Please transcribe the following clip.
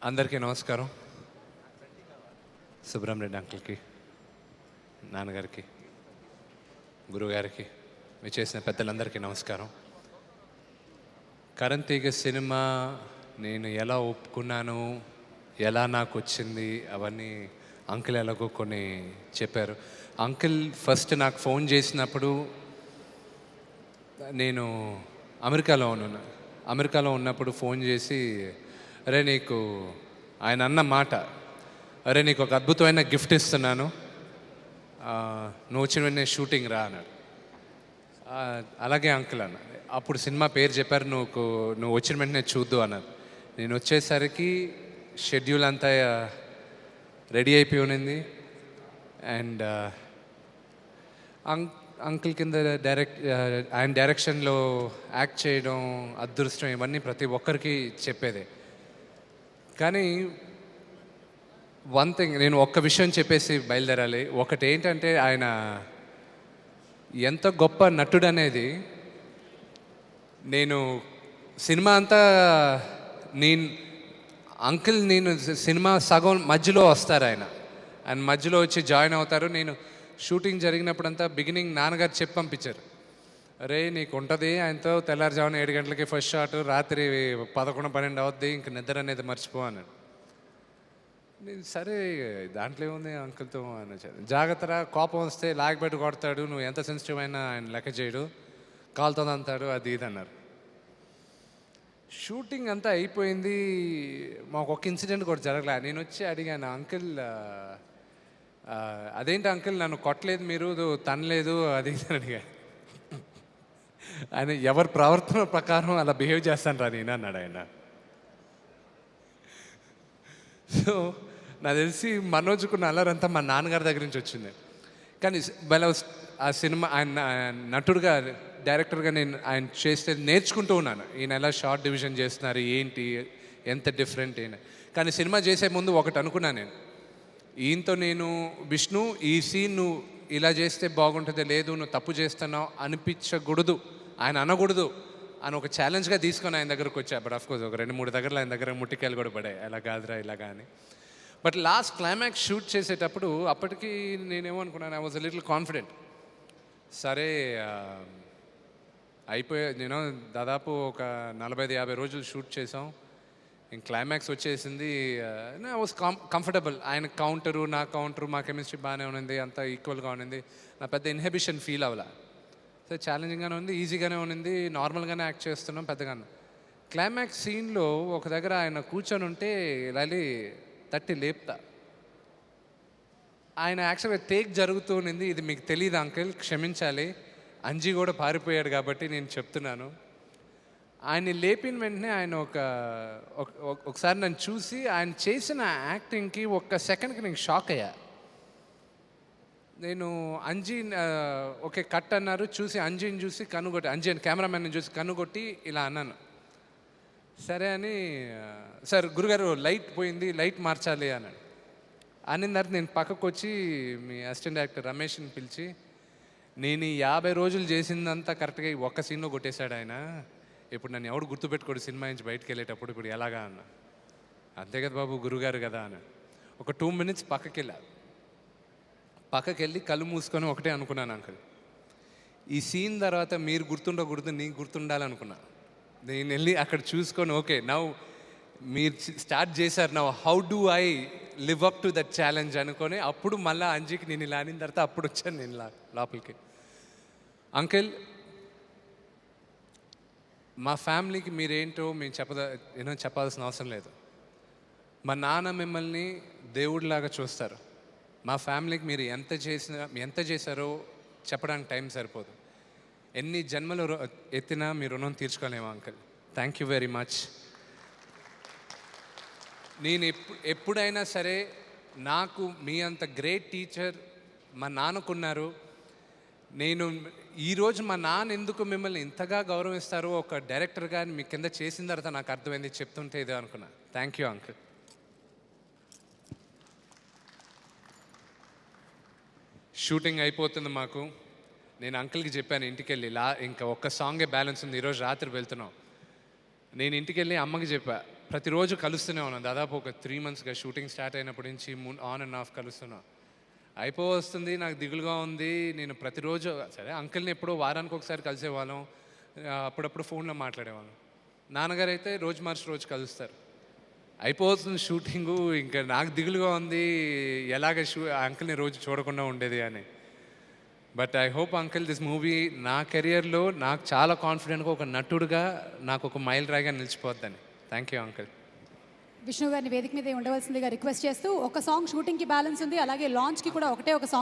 అందరికీ నమస్కారం. సుబ్రహ్మణ్యం అంకుల్కి, నాన్నగారికి, గురుగారికి, మీ చేసిన పెద్దలందరికీ నమస్కారం. కరణ్ తీగ సినిమా నేను ఎలా ఒప్పుకున్నాను, ఎలా నాకు వచ్చింది, అవన్నీ అంకుల్ ఎలాగో కొన్ని చెప్పారు. అంకుల్ ఫస్ట్ నాకు ఫోన్ చేసినప్పుడు నేను అమెరికాలో ఉన్నప్పుడు ఫోన్ చేసి, అరే నీకు ఆయన అన్న మాట, అరే నీకు ఒక అద్భుతమైన గిఫ్ట్ ఇస్తున్నాను, నువ్వు వచ్చిన వెంటనే షూటింగ్ రా అన్నాడు. అలాగే అంకుల్ అన్న. అప్పుడు సినిమా పేరు చెప్పారు, నువ్వు వచ్చిన వెంటనే చూద్దు అన్నారు. నేను వచ్చేసరికి షెడ్యూల్ అంతా రెడీ అయిపోయి ఉన్నింది. అండ్ అంకుల్ కింద ఆయన డైరెక్షన్లో యాక్ట్ చేయడం, అదృష్టం, ఇవన్నీ ప్రతి ఒక్కరికి చెప్పేదే. కానీ వన్ థింగ్, నేను ఒక్క విషయం చెప్పేసి బయలుదేరాలి. ఒకటి ఏంటంటే, ఆయన ఎంత గొప్ప నటుడు అనేది నేను సినిమా అంతా నేను సినిమా సగం మధ్యలో వస్తారు ఆయన మధ్యలో వచ్చి జాయిన్ అవుతారు. నేను షూటింగ్ జరిగినప్పుడంతా బిగినింగ్ నాన్నగారు చెప్పి పంపించారు, అరే నీకు ఉంటుంది ఆయనతో తెల్లారుజామున 7 గంటలకి ఫస్ట్ షాట్, రాత్రి 11-12 అవుద్ది, ఇంక నిద్ర అనేది మర్చిపో అన్నాడు. నేను సరే దాంట్లో ఏముంది అంకుల్తో అని జాగ్రత్తరా, కోపం వస్తే లాగబెట్టి కొడతాడు, నువ్వు ఎంత సెన్సిటివ్ అయినా ఆయన లెక్క చేయడు, కాలుతో అంతాడు, అది ఇది అన్నారు. షూటింగ్ అంతా అయిపోయింది, మాకు ఒక ఇన్సిడెంట్ కూడా జరగలే. నేను వచ్చి అడిగాను, అంకుల్ అదేంటి అంకుల్ నన్ను కొట్టలేదు, మీరు తనలేదు, అది ఇది అని అడిగా. ఆయన ఎవరి ప్రవర్తన ప్రకారం అలా బిహేవ్ చేస్తాను రా నేను అన్నాడు ఆయన. సో నాకు తెలిసి మనోజుకున్న అల్లరంతా మా నాన్నగారి దగ్గర నుంచి వచ్చింది. కానీ ఆ సినిమా ఆయన నటుడుగా, డైరెక్టర్గా నేను ఆయన చేస్తే నేర్చుకుంటూ ఉన్నాను. ఈయన ఎలా షార్ట్ డివిజన్ చేస్తున్నారు, ఏంటి, ఎంత డిఫరెంట్ అయినా. కానీ సినిమా చేసే ముందు ఒకటి అనుకున్నాను నేను, ఈయనతో నేను విష్ణు ఈ సీన్ నువ్వు ఇలా చేస్తే బాగుంటుంది, లేదు నువ్వు తప్పు చేస్తున్నావు అనిపించకూడదు, ఆయన అనకూడదు అని ఒక ఛాలెంజ్గా తీసుకొని ఆయన దగ్గరకు వచ్చా. బట్ ఆఫ్కోర్స్ ఒక 2-3 దగ్గరలో ఆయన దగ్గర ముట్టికాయలు కూడా పడాయి, ఎలా కాదురా ఇలాగా అని. బట్ లాస్ట్ క్లైమాక్స్ షూట్ చేసేటప్పుడు అప్పటికి నేనేమనుకున్నాను, ఐ వాజ్ లిటిల్ కాన్ఫిడెంట్. సరే నేను దాదాపు ఒక 45-50 రోజులు షూట్ చేసాం, ఇంక క్లైమాక్స్ వచ్చేసింది. I was comfortable. ఆయన కౌంటరు, నా కౌంటరు, మా కెమిస్ట్రీ బాగానే ఉన్నింది, అంతా ఈక్వల్గా ఉన్నింది. నా పెద్ద ఇన్హిబిషన్ ఫీల్ అవ్వాల. సో ఛాలెంజింగ్గానే ఉంది, ఈజీగానే ఉన్నింది, నార్మల్గానే యాక్ట్ చేస్తున్నాం పెద్దగానే. క్లైమాక్స్ సీన్లో ఒక దగ్గర ఆయన కూర్చొని ఉంటే లాలి తట్టి లేపుతా. ఆయన యాక్చువల్గా టేక్ జరుగుతూ ఉన్నింది, ఇది మీకు తెలియదు అంకుల్, క్షమించాలి, అంజీ కూడా పారిపోయాడు కాబట్టి నేను చెప్తున్నాను. ఆయన లేపిన వెంటనే ఆయన ఒకసారి నన్ను చూసి ఆయన చేసిన యాక్టింగ్కి ఒక్క సెకండ్కి నేను షాక్ అయ్యా. నేను అంజీ ఓకే కట్ అన్నారు, చూసి అంజీని చూసి కనుగొట్టి, అంజీ అని కెమెరామెన్ని చూసి కనుగొట్టి ఇలా అన్నాను. సరే అని, సార్ గురుగారు లైట్ పోయింది, లైట్ మార్చాలి అన్నాడు. అనిన తర్వాత నేను పక్కకు వచ్చి మీ అసిస్టెంట్ డైరెక్టర్ రమేష్ని పిలిచి, నేను ఈ 50 రోజులు చేసిందంతా కరెక్ట్గా ఈ ఒక్క సీన్లో కొట్టేశాడు ఆయన, ఇప్పుడు నన్ను ఎవడు గుర్తుపెట్టుకోడు సినిమా నుంచి బయటకు వెళ్ళేటప్పుడు, ఇప్పుడు ఎలాగా అన్న. అంతే కదా బాబు, గురుగారు కదా అన్నాడు. ఒక 2 minutes పక్కకి వెళ్ళి కళ్ళు మూసుకొని ఒకటే అనుకున్నాను, అంకుల్ ఈ సీన్ తర్వాత మీరు గుర్తుండకూడదు, నీకు గుర్తుండాలనుకున్నా. నేను వెళ్ళి అక్కడ చూసుకొని, ఓకే నవ్ మీరు స్టార్ట్ చేశారు, now how do I live up to that challenge అనుకొని, అప్పుడు మళ్ళీ అంజీకి నేను ఇలా అనిన తర్వాత అప్పుడు వచ్చాను నేను లోపలికి. అంకుల్ మా ఫ్యామిలీకి మీరేంటో మేము చెప్పాల్సిన అవసరం లేదు. మా నాన్న మిమ్మల్ని దేవుడిలాగా చూస్తారు. మా ఫ్యామిలీకి మీరు ఎంత చేశారో చెప్పడానికి టైం సరిపోదు. ఎన్ని జన్మలు ఎత్తినా మీ రుణం తీర్చుకోలేము uncle. Thank you very much. నేను ఎప్పుడైనా సరే, నాకు మీ అంత గ్రేట్ టీచర్ మా నాన్నకున్నారు. నేను ఈరోజు మా నాన్న ఎందుకు మిమ్మల్ని ఇంతగా గౌరవిస్తారో ఒక డైరెక్టర్గా మీ కింద చేసిన తర్వాత నాకు అర్థమైంది, చెప్తుంటే ఇదే అనుకున్నా. Thank you uncle. షూటింగ్ అయిపోతుంది మాకు. నేను అంకుల్కి చెప్పాను ఇంటికి వెళ్ళి, ఇంకా ఒక్క సాంగే బ్యాలెన్స్ ఉంది, ఈరోజు రాత్రి వెళ్తున్నాం. నేను ఇంటికి వెళ్ళి అమ్మకి చెప్పా, ప్రతిరోజు కలుస్తూనే ఉన్నాం. దాదాపు ఒక 3 monthsగా షూటింగ్ స్టార్ట్ అయినప్పటి నుంచి ఆన్ అండ్ ఆఫ్ కలుస్తున్నాం. వస్తుంది, నాకు దిగులుగా ఉంది. నేను ప్రతిరోజు సరే అంకుల్ని ఎప్పుడో వారానికి ఒకసారి కలిసేవాళ్ళం, అప్పుడప్పుడు ఫోన్లో మాట్లాడేవాళ్ళం. నాన్నగారు అయితే రోజు మార్చి రోజు కలుస్తారు. అయిపోతుంది షూటింగు, ఇంకా నాకు దిగులుగా ఉంది, ఎలాగ అంకుల్ని రోజు చూడకుండా ఉండేది అని. But I hope uncle this movie నా కెరియర్లో నాకు చాలా కాన్ఫిడెంట్గా ఒక నటుడుగా నాకు ఒక మైల్ రాయిగా నిలిచిపోద్దని. Thank you uncle. విష్ణు గారిని వేదిక మీద ఉండవలసిందిగా రిక్వెస్ట్ చేస్తూ, ఒక సాంగ్ షూటింగ్కి బ్యాలెన్స్ ఉంది, అలాగే లాంచ్కి కూడా ఒకటే ఒక సాంగ్